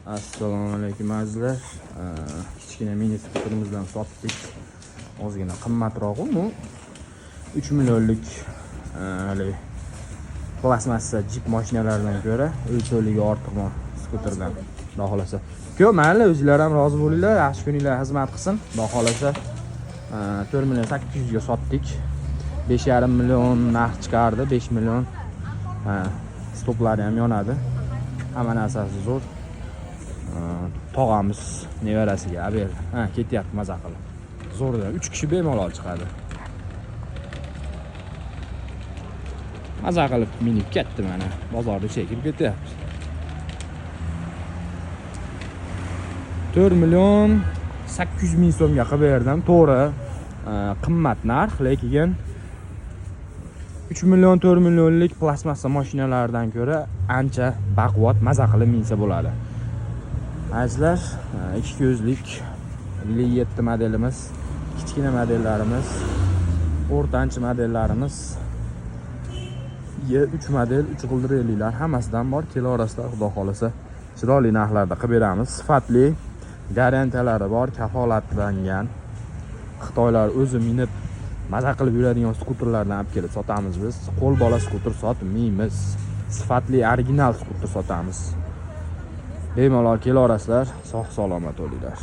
Assalomu alaykum azizlar. Kichkina mini skuterimizdan sotdik. Ozgina qimmatroq u. 3 millionlik plastmassa Jeep mashinalaridan ko'ra o'lchovligi ortiqroq skuterdan. Xudo xolasa. Ko'p mayli, o'zinglar ham rozi bo'linglar, yaxshi kuninglar xizmat qilsin. Xudo xolasa 4 million 800 ga sotdik. 5,5 million narx chiqardi, 5 million. Stoplari ham yonadi. Hamma narsasi zo'r. Tog'amiz nevarasiga aber. Ketyapti maza qilib. Zo'rda 3 kishi bemalol chiqadi. Maza qilib minib ketdi mana. Bozorda chekib ketyapti. 4 million 800 ming so'mga qilib berdim. To'g'ri, qimmat narx, lekin 3 million 4 millionlik plastmassa mashinalardan ko'ra ancha baquvvat maza qilib minsa bo'ladi. Azizlar, 2 ko'zlik 57 modelimiz, kichkina modellarimiz, o'rtancha modellarimiz, 3 model 3 g'ildiraklilar hammasidan bor. Kilo orasida xudo xolasa chiroyli narxlarda qilib beramiz. Sifatli, garantiyalari bor, kafolatlangan. Xitoylar o'zi minib maza qilib yuradigan skuterlardan olib kelib sotamiz biz. Qo'l bola skuter sotmaymiz. Sifatli original skuter sotamiz. Bemalol kelarasizlar, sog' salomat bo'linglar.